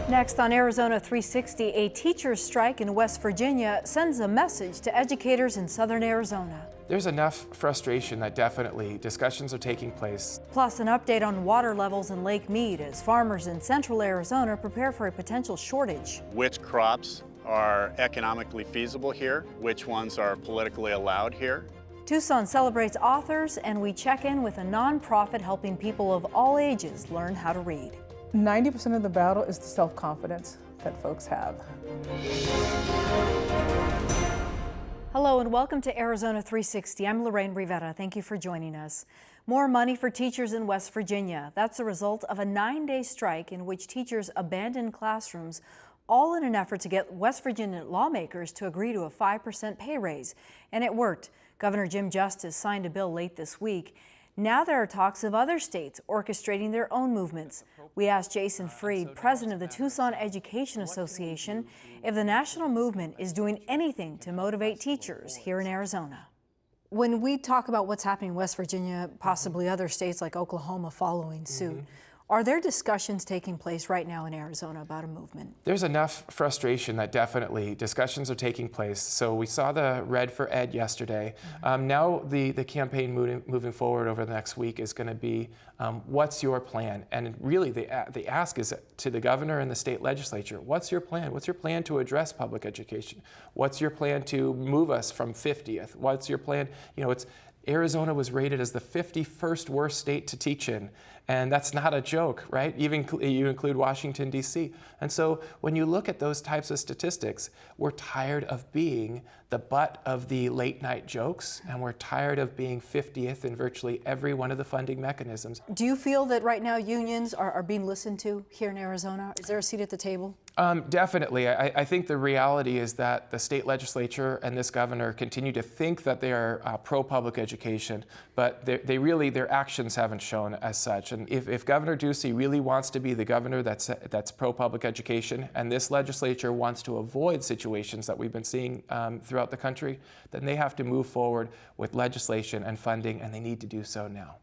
Next on Arizona 360, a teacher's strike in West Virginia sends a message to educators in southern Arizona. There's enough frustration that definitely discussions are taking place. Plus, an update on water levels in Lake Mead as farmers in central Arizona prepare for a potential shortage. Which crops are economically feasible here? Which ones are politically allowed here? Tucson celebrates authors, and we check in with a nonprofit helping people of all ages learn how to read. 90% of the battle is the self-confidence that folks have. Hello and welcome to Arizona 360. I'm Lorraine Rivera. Thank you for joining us. More money for teachers in West Virginia. That's the result of a 9-day strike in which teachers abandoned classrooms, all in an effort to get West Virginia lawmakers to agree to a 5% pay raise. And it worked. Governor Jim Justice signed a bill late this week. Now there are talks of other states orchestrating their own movements. We asked Jason Freed, president of the Tucson Education Association, if the national movement is doing anything to motivate teachers here in Arizona. When we talk about what's happening in West Virginia, possibly other states like Oklahoma following suit, are there discussions taking place right now in Arizona about a movement? There's enough frustration that definitely discussions are taking place. So we saw the Red for Ed yesterday. Now the campaign moving forward over the next week is going to be, what's your plan? And really the ask is to the governor and the state legislature, what's your plan? What's your plan to address public education? What's your plan to move us from 50th? What's your plan? You know, Arizona was rated as the 51st worst state to teach in. And that's not a joke, right? Even you include Washington, D.C. And so when you look at those types of statistics, we're tired of being the butt of the late night jokes, and we're tired of being 50th in virtually every one of the funding mechanisms. Do you feel that right now unions are being listened to here in Arizona? Is there a seat at the table? Definitely. I think the reality is that the state legislature and this governor continue to think that they are pro-public education, but their actions haven't shown as such. And if Governor Ducey really wants to be the governor that's pro-public education, and this legislature wants to avoid situations that we've been seeing throughout the country, then they have to move forward with legislation and funding, and they need to do so now.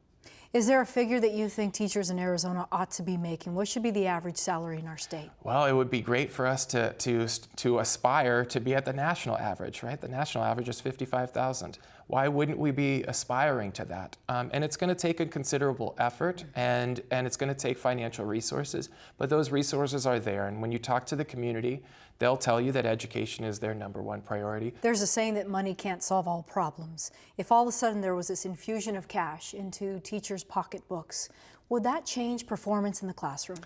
Is there a figure that you think teachers in Arizona ought to be making? What should be the average salary in our state? Well, it would be great for us to aspire to be at the national average, right? The national average is $55,000. Why wouldn't we be aspiring to that? And it's going to take a considerable effort, and it's going to take financial resources, but those resources are there. And when you talk to the community, they'll tell you that education is their #1 priority. There's a saying that money can't solve all problems. If all of a sudden there was this infusion of cash into teachers' pocketbooks, would that change performance in the classroom?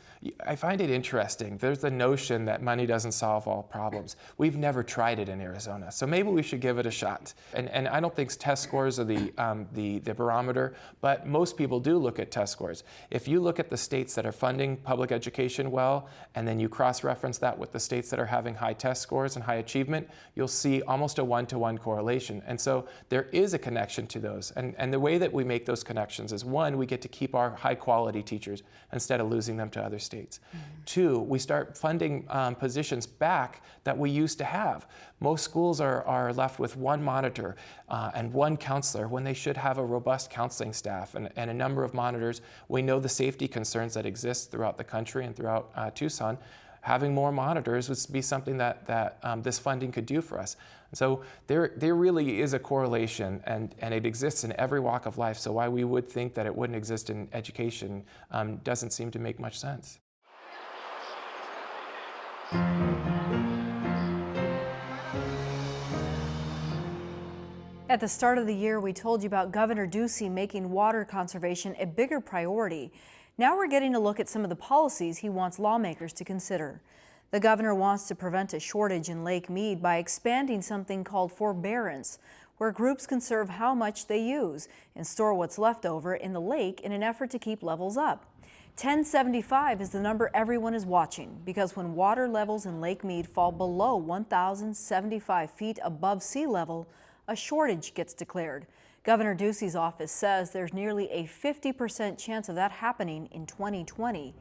I find it interesting. There's the notion that money doesn't solve all problems. We've never tried it in Arizona, so maybe we should give it a shot. And I don't think test scores are the barometer, but most people do look at test scores. If you look at the states that are funding public education well, and then you cross-reference that with the states that are having high test scores and high achievement, you'll see almost a 1-to-1 correlation. And so there is a connection to those. And the way that we make those connections is, one, we get to keep our high quality teachers instead of losing them to other states. Two, we start funding positions back that we used to have. Most schools are left with one monitor and one counselor when they should have a robust counseling staff and a number of monitors. We know the safety concerns that exist throughout the country and throughout Tucson. Having more monitors would be something that this funding could do for us. So there really is a correlation, and it exists in every walk of life. So why we would think that it wouldn't exist in education doesn't seem to make much sense. At the start of the year, we told you about Governor Ducey making water conservation a bigger priority. Now we're getting a look at some of the policies he wants lawmakers to consider. The governor wants to prevent a shortage in Lake Mead by expanding something called forbearance, where groups conserve how much they use and store what's left over in the lake in an effort to keep levels up. 1075 is the number everyone is watching, because when water levels in Lake Mead fall below 1,075 feet above sea level, a shortage gets declared. Governor Ducey's office says there's nearly a 50% chance of that happening in 2020.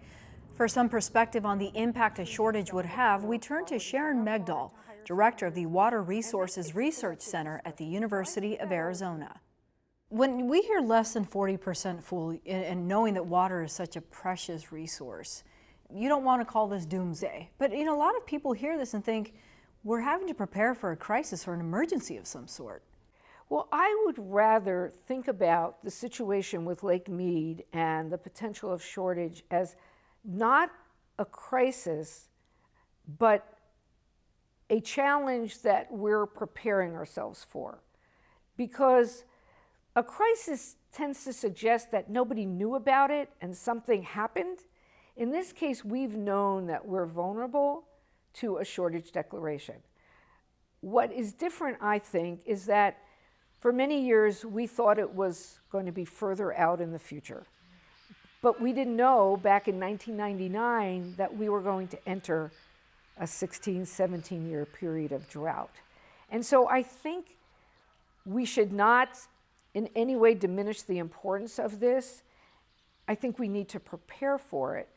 For some perspective on the impact a shortage would have, we turn to Sharon Megdal, director of the Water Resources Research Center at the University of Arizona. When we hear less than 40% full, and knowing that water is such a precious resource, you don't want to call this doomsday, but a lot of people hear this and think we're having to prepare for a crisis or an emergency of some sort. Well, I would rather think about the situation with Lake Mead and the potential of shortage as not a crisis, but a challenge that we're preparing ourselves for. Because a crisis tends to suggest that nobody knew about it and something happened. In this case, we've known that we're vulnerable to a shortage declaration. What is different, I think, is that for many years we thought it was going to be further out in the future. But we didn't know back in 1999 that we were going to enter a 16, 17-year period of drought. And so I think we should not in any way diminish the importance of this. I think we need to prepare for it.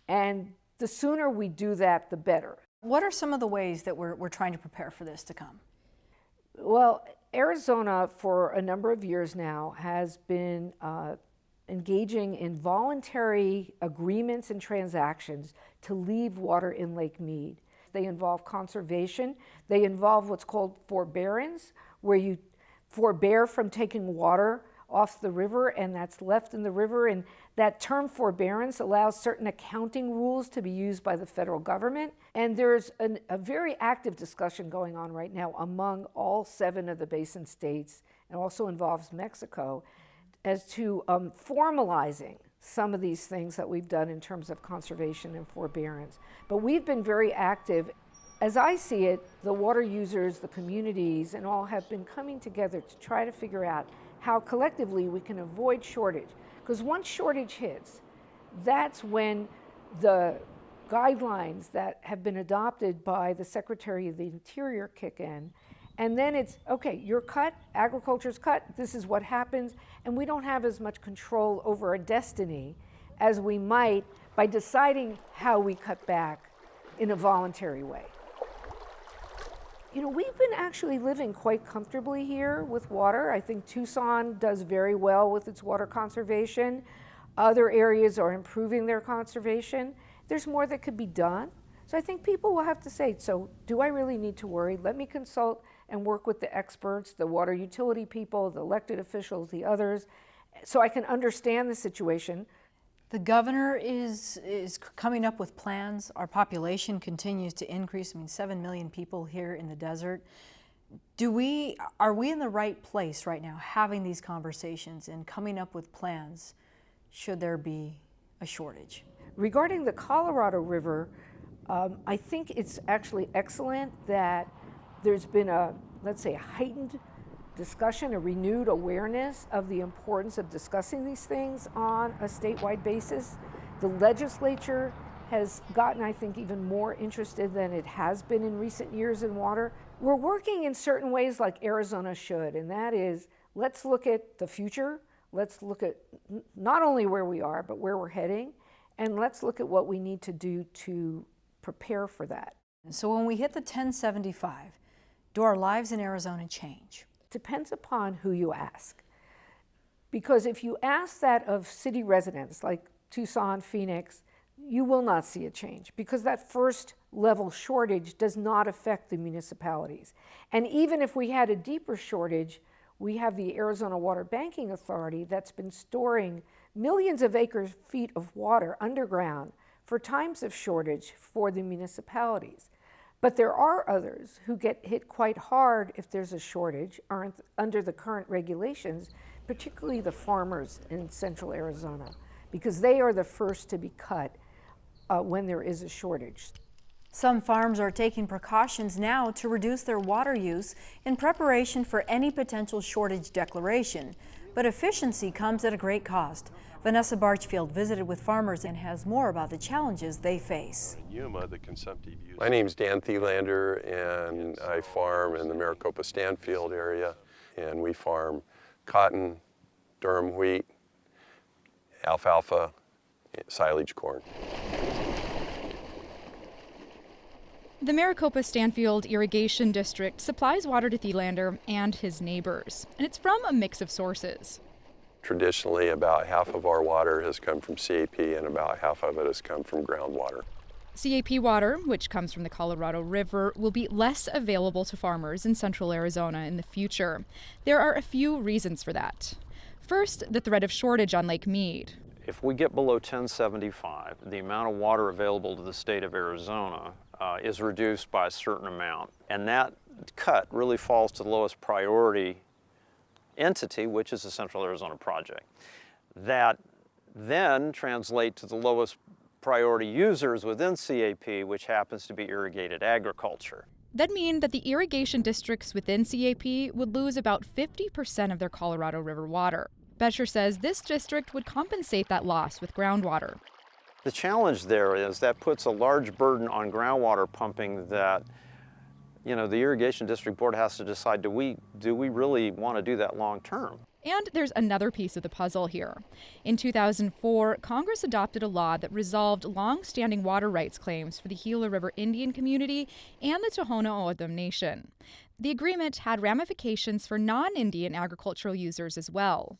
And the sooner we do that, the better. What are some of the ways that we're trying to prepare for this to come? Well, Arizona, for a number of years now, has been engaging in voluntary agreements and transactions to leave water in Lake Mead. They involve conservation. They involve what's called forbearance, where you forbear from taking water off the river and that's left in the river. And that term forbearance allows certain accounting rules to be used by the federal government. And there's a very active discussion going on right now among all 7 of the basin states, and also involves Mexico, as to formalizing some of these things that we've done in terms of conservation and forbearance. But we've been very active. As I see it, the water users, the communities, and all have been coming together to try to figure out how collectively we can avoid shortage. Because once shortage hits, that's when the guidelines that have been adopted by the Secretary of the Interior kick in. And then it's, okay, you're cut, agriculture's cut, this is what happens, and we don't have as much control over our destiny as we might by deciding how we cut back in a voluntary way. We've been actually living quite comfortably here with water. I think Tucson does very well with its water conservation. Other areas are improving their conservation. There's more that could be done. So I think people will have to say, so do I really need to worry? Let me consult and work with the experts, the water utility people, the elected officials, the others, so I can understand the situation. The governor is coming up with plans. Our population continues to increase. 7 million people here in the desert. Are we in the right place right now having these conversations and coming up with plans should there be a shortage? Regarding the Colorado River, I think it's actually excellent that there's been a heightened discussion, a renewed awareness of the importance of discussing these things on a statewide basis. The legislature has gotten, I think, even more interested than it has been in recent years in water. We're working in certain ways like Arizona should, and that is, let's look at the future. Let's look at not only where we are, but where we're heading, and let's look at what we need to do to prepare for that. So when we hit the 1075, do our lives in Arizona change? Depends upon who you ask. Because if you ask that of city residents like Tucson, Phoenix, you will not see a change because that first level shortage does not affect the municipalities. And even if we had a deeper shortage, we have the Arizona Water Banking Authority that's been storing millions of acre-feet of water underground for times of shortage for the municipalities. But there are others who get hit quite hard if there's a shortage under the current regulations, particularly the farmers in central Arizona, because they are the first to be cut when there is a shortage. Some farms are taking precautions now to reduce their water use in preparation for any potential shortage declaration. But efficiency comes at a great cost. Vanessa Barchfield visited with farmers and has more about the challenges they face. My name's Dan Thielander, and I farm in the Maricopa-Stanfield area, and we farm cotton, durum wheat, alfalfa, silage corn. The Maricopa-Stanfield Irrigation District supplies water to Thielander and his neighbors, and it's from a mix of sources. Traditionally, about half of our water has come from CAP and about half of it has come from groundwater. CAP water, which comes from the Colorado River, will be less available to farmers in central Arizona in the future. There are a few reasons for that. First, the threat of shortage on Lake Mead. If we get below 1075, the amount of water available to the state of Arizona is reduced by a certain amount. And that cut really falls to the lowest priority entity, which is the Central Arizona Project. That then translates to the lowest priority users within CAP, which happens to be irrigated agriculture. That'd mean that the irrigation districts within CAP would lose about 50% of their Colorado River water. Boettcher says this district would compensate that loss with groundwater. The challenge there is that puts a large burden on groundwater pumping that, you know, the irrigation district board has to decide, do we really want to do that long term? And there's another piece of the puzzle here. In 2004, Congress adopted a law that resolved long-standing water rights claims for the Gila River Indian community and the Tohono O'odham Nation. The agreement had ramifications for non-Indian agricultural users as well.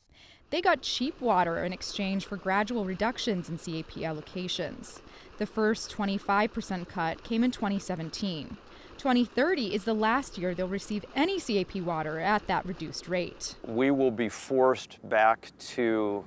They got cheap water in exchange for gradual reductions in CAP allocations. The first 25% cut came in 2017. 2030 is the last year they'll receive any CAP water at that reduced rate. We will be forced back to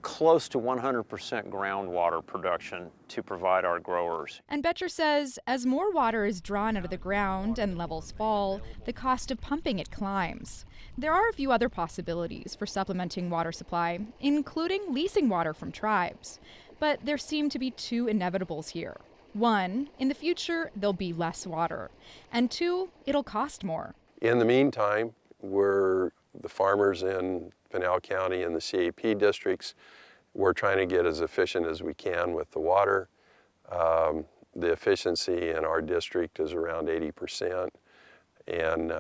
close to 100% groundwater production to provide our growers. And Boettcher says as more water is drawn out of the ground and levels fall, the cost of pumping it climbs. There are a few other possibilities for supplementing water supply, including leasing water from tribes. But there seem to be two inevitables here. One, in the future, there'll be less water. And two, it'll cost more. In the meantime, the farmers in Pinal County and the CAP districts, we're trying to get as efficient as we can with the water. The efficiency in our district is around 80%. And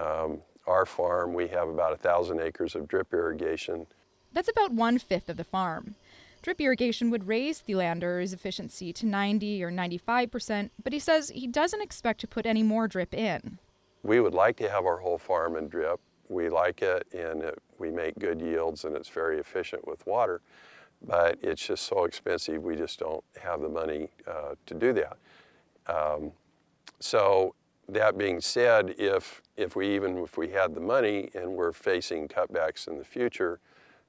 our farm, we have about 1,000 acres of drip irrigation. That's about 1/5 of the farm. Drip irrigation would raise Thielander's efficiency to 90 or 95%, but he says he doesn't expect to put any more drip in. We would like to have our whole farm in drip. We like it, and we make good yields, and it's very efficient with water, but it's just so expensive, we just don't have the money to do that. So that being said, if we had the money and we're facing cutbacks in the future,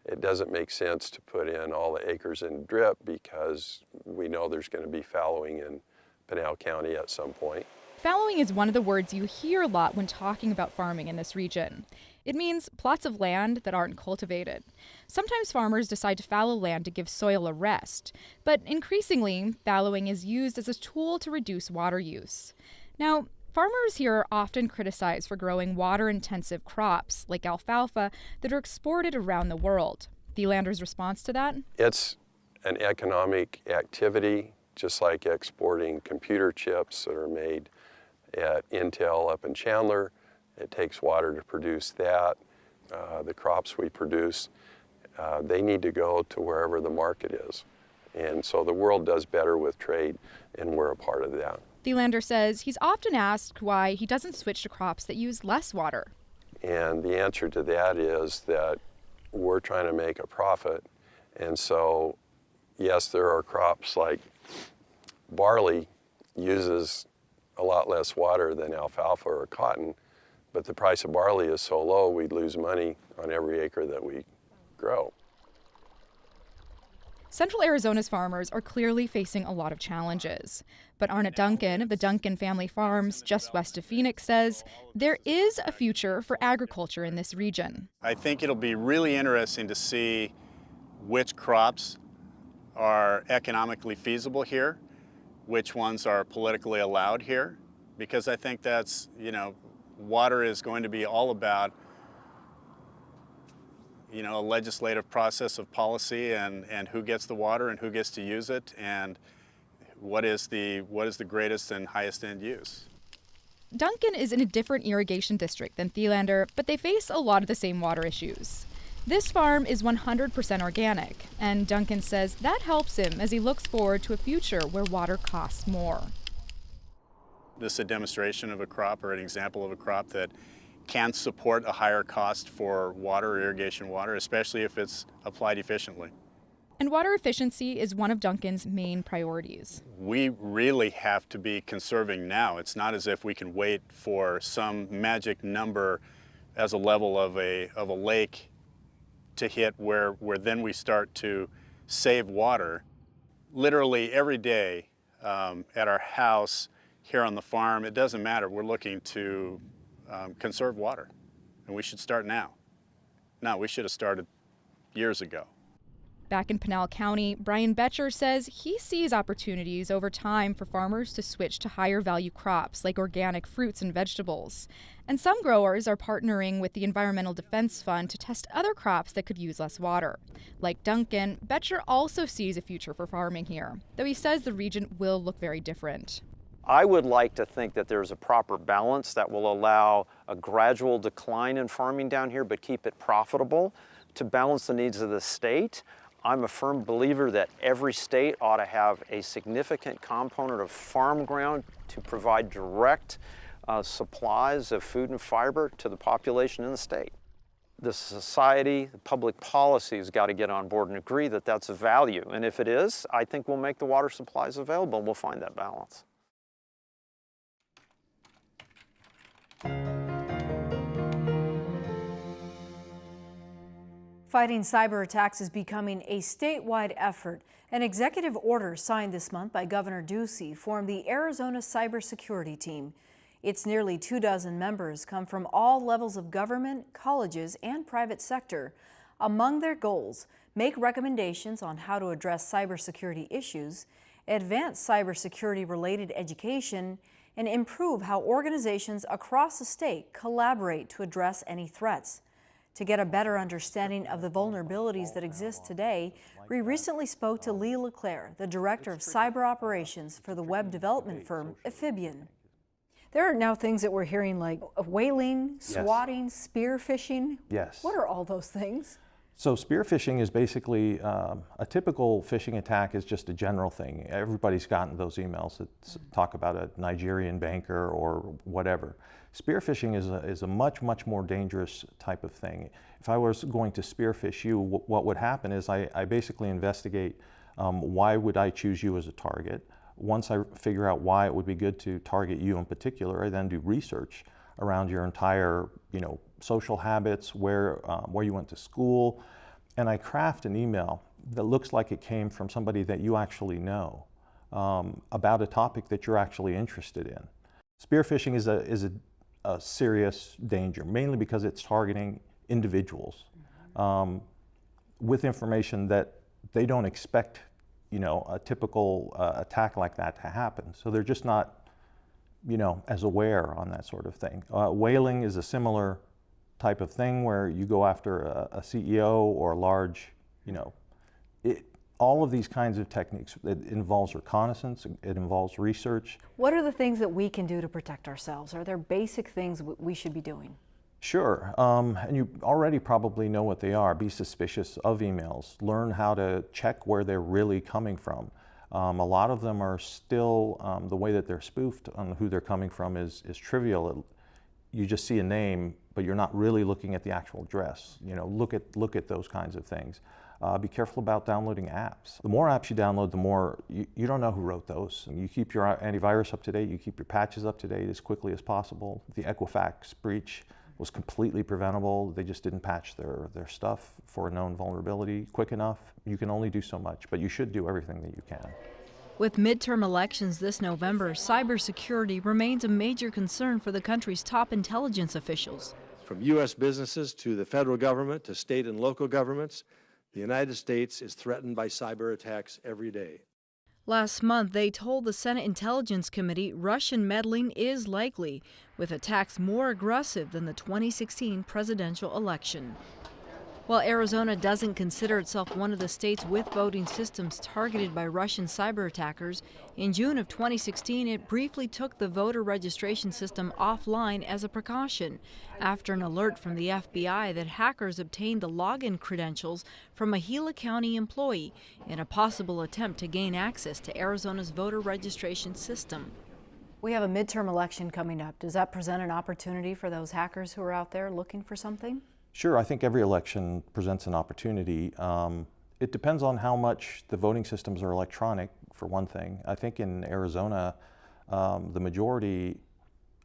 it doesn't make sense to put in all the acres in drip because we know there's going to be fallowing in Pinal County at some point. Fallowing is one of the words you hear a lot when talking about farming in this region. It means plots of land that aren't cultivated. Sometimes farmers decide to fallow land to give soil a rest, but increasingly, fallowing is used as a tool to reduce water use. Now, farmers here are often criticized for growing water-intensive crops, like alfalfa, that are exported around the world. Thielander's response to that? It's an economic activity, just like exporting computer chips that are made at Intel up in Chandler. It takes water to produce that. The crops we produce, they need to go to wherever the market is. And so the world does better with trade, and we're a part of that. Thielander says he's often asked why he doesn't switch to crops that use less water. And the answer to that is that we're trying to make a profit. And so, yes, there are crops like barley uses a lot less water than alfalfa or cotton, but the price of barley is so low we'd lose money on every acre that we grow. Central Arizona's farmers are clearly facing a lot of challenges. But Arnett Duncan of the Duncan Family Farms just west of Phoenix says there is a future for agriculture in this region. I think it'll be really interesting to see which crops are economically feasible here, which ones are politically allowed here, because I think that's, water is going to be all about a legislative process of policy and who gets the water and who gets to use it and what is the greatest and highest end use. Duncan is in a different irrigation district than Thielander, but they face a lot of the same water issues. This farm is 100% organic, and Duncan says that helps him as he looks forward to a future where water costs more. This is a demonstration of a crop or an example of a crop that can support a higher cost for water or irrigation water, especially if it's applied efficiently. And water efficiency is one of Duncan's main priorities. We really have to be conserving now. It's not as if we can wait for some magic number as a level of a lake to hit where then we start to save water. Literally every day at our house, here on the farm, it doesn't matter. We're looking to conserve water, and we should start now. No, we should have started years ago. Back in Pinal County, Brian Betcher says he sees opportunities over time for farmers to switch to higher value crops like organic fruits and vegetables. And some growers are partnering with the Environmental Defense Fund to test other crops that could use less water. Like Duncan, Betcher also sees a future for farming here, though he says the region will look very different. I would like to think that there's a proper balance that will allow a gradual decline in farming down here, but keep it profitable to balance the needs of the state. I'm a firm believer that every state ought to have a significant component of farm ground to provide direct supplies of food and fiber to the population in the state. The society, the public policy has got to get on board and agree that that's a value. And if it is, I think we'll make the water supplies available and we'll find that balance. Fighting cyber attacks is becoming a statewide effort. An executive order signed this month by Governor Ducey formed the Arizona Cybersecurity Team. Its nearly 24 members come from all levels of government, colleges, and private sector. Among their goals, make recommendations on how to address cybersecurity issues, advance cybersecurity-related education, and improve how organizations across the state collaborate to address any threats. To get a better understanding of the vulnerabilities that exist today, we recently spoke to Lee LeClaire, the Director of Cyber Operations for the web development firm Amphibian. There are now things that we're hearing like whaling, swatting, spear phishing. Yes. What are all those things? So spear phishing is basically a typical phishing attack is just a general thing. Everybody's gotten those emails that talk about a Nigerian banker or whatever. Spear phishing is a much more dangerous type of thing. If I was going to spear phish you, what would happen is I basically investigate why would I choose you as a target. Once I figure out why it would be good to target you in particular, I then do research around your entire, social habits, where you went to school, and I craft an email that looks like it came from somebody that you actually know about a topic that you're actually interested in. Spear phishing is a serious danger, mainly because it's targeting individuals with information that they don't expect, a typical attack like that to happen. So they're just not, as aware on that sort of thing. Whaling is a similar type of thing where you go after a CEO or a large, all of these kinds of techniques, it involves reconnaissance, it involves research. What are the things that we can do to protect ourselves? Are there basic things we should be doing? Sure, and you already probably know what they are. Be suspicious of emails. Learn how to check where they're really coming from. A lot of them are still, the way that they're spoofed on who they're coming from is trivial. You just see a name, but you're not really looking at the actual address. Look at those kinds of things. Be careful about downloading apps. The more apps you download, the more, you don't know who wrote those. And you keep your antivirus up to date, you keep your patches up to date as quickly as possible. The Equifax breach was completely preventable. They just didn't patch their stuff for a known vulnerability quick enough. You can only do so much, but you should do everything that you can. With midterm elections this November, cybersecurity remains a major concern for the country's top intelligence officials. From U.S. businesses to the federal government to state and local governments, the United States is threatened by cyber attacks every day. Last month, they told the Senate Intelligence Committee Russian meddling is likely, with attacks more aggressive than the 2016 presidential election. While Arizona doesn't consider itself one of the states with voting systems targeted by Russian cyber attackers, in June of 2016 it briefly took the voter registration system offline as a precaution after an alert from the FBI that hackers obtained the login credentials from a Gila County employee in a possible attempt to gain access to Arizona's voter registration system. We have a midterm election coming up. Does that present an opportunity for those hackers who are out there looking for something? Sure, I think every election presents an opportunity. It depends on how much the voting systems are electronic, for one thing. I think in Arizona, the majority,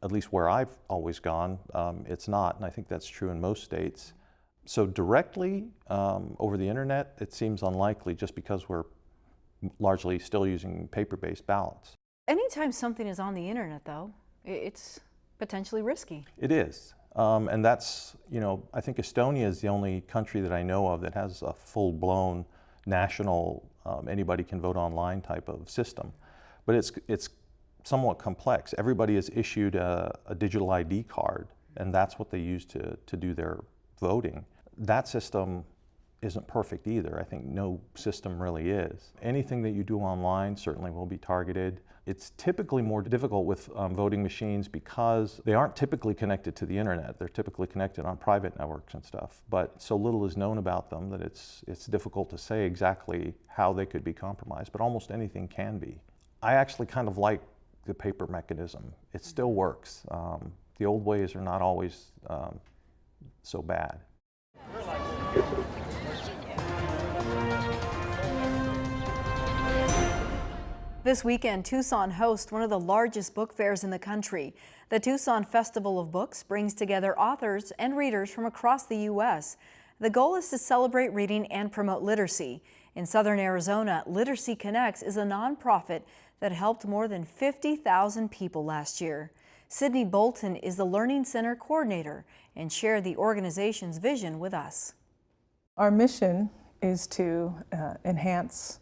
at least where I've always gone, it's not, and I think that's true in most states. So directly over the internet, it seems unlikely just because we're largely still using paper-based ballots. Anytime something is on the internet, though, it's potentially risky. It is. And that's, I think Estonia is the only country that I know of that has a full-blown national, anybody can vote online type of system. But it's somewhat complex. Everybody is issued a digital ID card, and that's what they use to do their voting. That system isn't perfect either. I think no system really is. Anything that you do online certainly will be targeted. It's typically more difficult with voting machines because they aren't typically connected to the internet. They're typically connected on private networks and stuff. But so little is known about them that it's difficult to say exactly how they could be compromised, but almost anything can be. I actually kind of like the paper mechanism. It still works. The old ways are not always so bad. This weekend, Tucson hosts one of the largest book fairs in the country. The Tucson Festival of Books brings together authors and readers from across the U.S. The goal is to celebrate reading and promote literacy. In southern Arizona, Literacy Connects is a nonprofit that helped more than 50,000 people last year. Sydney Bolton is the Learning Center coordinator and shared the organization's vision with us. Our mission is to enhance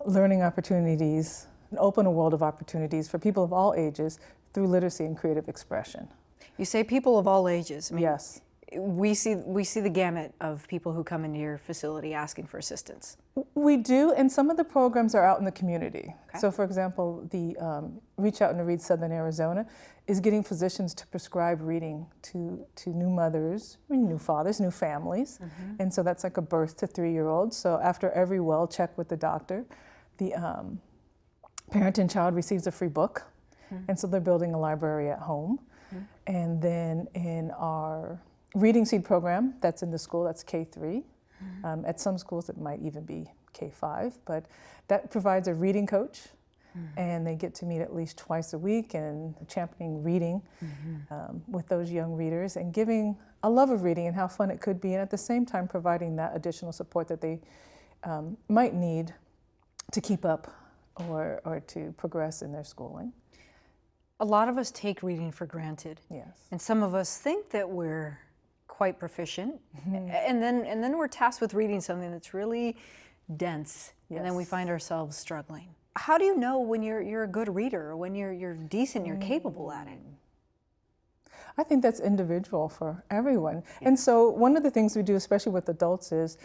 learning opportunities and open a world of opportunities for people of all ages through literacy and creative expression. You say people of all ages. I mean, yes. We see the gamut of people who come into your facility asking for assistance. We do, and some of the programs are out in the community. Okay. So for example, the Reach Out and Read Southern Arizona is getting physicians to prescribe reading to new mothers, new fathers, new families. Mm-hmm. And so that's like a birth to 3-year-olds. So after every well check with the doctor, the parent and child receives a free book. Mm-hmm. And so they're building a library at home. Mm-hmm. And then in our Reading Seed program, that's in the school, that's K-3. Mm-hmm. At some schools it might even be K-5, but that provides a reading coach. Mm-hmm. And they get to meet at least twice a week and championing reading with those young readers and giving a love of reading and how fun it could be, and at the same time providing that additional support that they might need to keep up or to progress in their schooling. A lot of us take reading for granted. Yes. And some of us think that we're quite proficient, and then we're tasked with reading something that's really dense, and then we find ourselves struggling. How do you know when you're a good reader, or when you're decent, you're capable at it? I think that's individual for everyone. Yeah. And so one of the things we do, especially with adults, is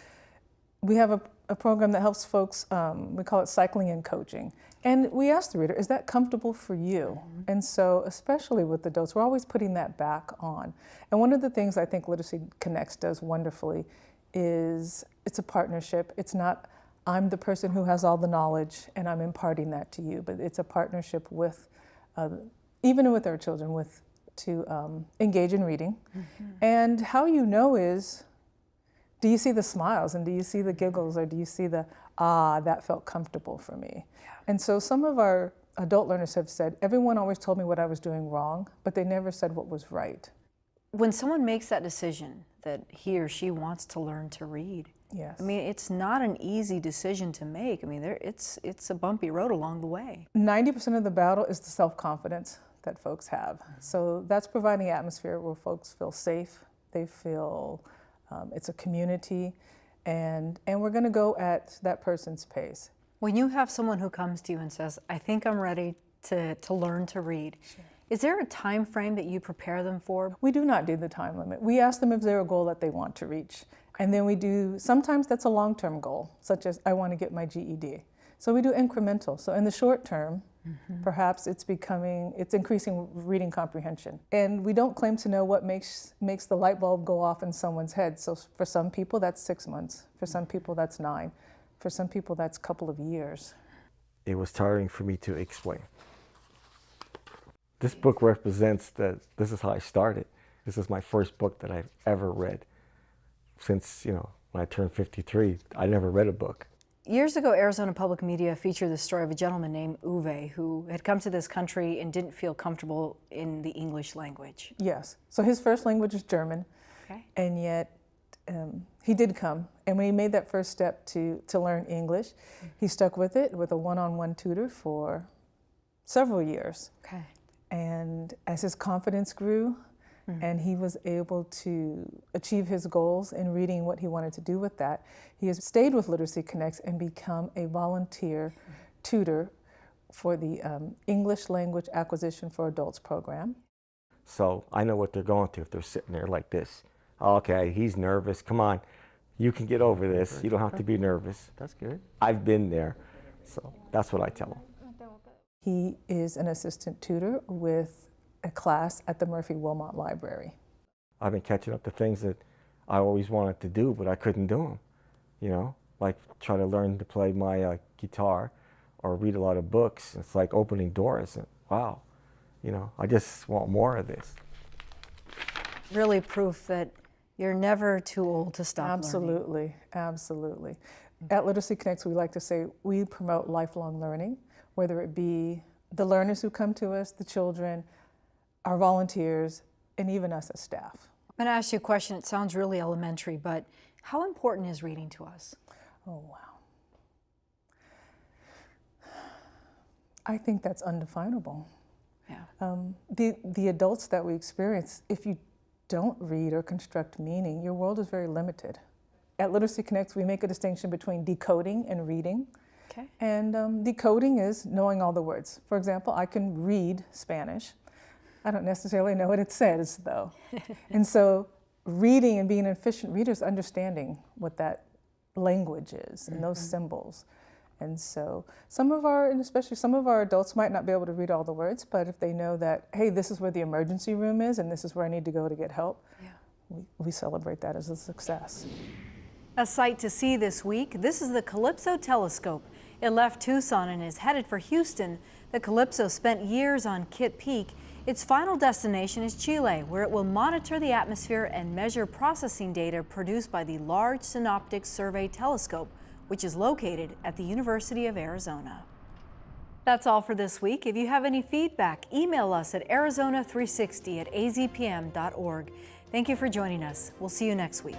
we have a program that helps folks, we call it cycling and coaching. And we ask the reader, is that comfortable for you? Mm-hmm. And so especially with adults, we're always putting that back on. And one of the things I think Literacy Connects does wonderfully is it's a partnership. It's not, I'm the person who has all the knowledge and I'm imparting that to you, but it's a partnership with, even with our children, to engage in reading. Mm-hmm. And how you know is, do you see the smiles and do you see the giggles, or do you see the, that felt comfortable for me? Yeah. And so some of our adult learners have said, everyone always told me what I was doing wrong, but they never said what was right. When someone makes that decision that he or she wants to learn to read, yes. I mean, it's not an easy decision to make. I mean, it's a bumpy road along the way. 90% of the battle is the self-confidence that folks have. So that's providing an atmosphere where folks feel safe, they feel it's a community, and we're going to go at that person's pace. When you have someone who comes to you and says, I think I'm ready to learn to read, sure. Is there a time frame that you prepare them for? We do not do the time limit. We ask them if there's a goal that they want to reach. And then we do, sometimes that's a long-term goal, such as I want to get my GED. So we do incremental. So in the short term, perhaps it's increasing reading comprehension. And we don't claim to know what makes the light bulb go off in someone's head. So for some people, that's 6 months. For some people, that's 9. For some people, that's a couple of years. It was tiring for me to explain. This book represents that this is how I started. This is my first book that I've ever read. Since, when I turned 53, I never read a book. Years ago, Arizona Public Media featured the story of a gentleman named Uwe who had come to this country and didn't feel comfortable in the English language. Yes. So his first language is German, and yet he did come. And when he made that first step to learn English, he stuck with it with a one-on-one tutor for several years. And as his confidence grew, and he was able to achieve his goals in reading what he wanted to do with that, he has stayed with Literacy Connects and become a volunteer tutor for the English Language Acquisition for Adults program. So I know what they're going through if they're sitting there like this. Okay, he's nervous. Come on, you can get over this. You don't have to be nervous. That's good. I've been there. So that's what I tell them. He is an assistant tutor with a class at the Murphy Wilmot Library. I've been catching up to things that I always wanted to do, but I couldn't do them, like try to learn to play my guitar or read a lot of books. It's like opening doors. And, wow, I just want more of this. Really proof that you're never too old to stop learning. Absolutely, absolutely. At Literacy Connects, we like to say we promote lifelong learning, whether it be the learners who come to us, the children, our volunteers, and even us as staff. I'm going to ask you a question. It sounds really elementary, but how important is reading to us? Oh, wow. I think that's undefinable. The adults that we experience, if you don't read or construct meaning, your world is very limited. At Literacy Connects, we make a distinction between decoding and reading. And decoding is knowing all the words. For example, I can read Spanish. I don't necessarily know what it says, though. And so reading and being an efficient reader is understanding what that language is and those symbols. And so and especially some of our adults might not be able to read all the words, but if they know that, hey, this is where the emergency room is and this is where I need to go to get help, we celebrate that as a success. A sight to see this week, this is the Calypso telescope. It left Tucson and is headed for Houston. The Calypso spent years on Kitt Peak. Its final destination is Chile, where it will monitor the atmosphere and measure processing data produced by the Large Synoptic Survey Telescope, which is located at the University of Arizona. That's all for this week. If you have any feedback, email us at arizona360@azpm.org. Thank you for joining us. We'll see you next week.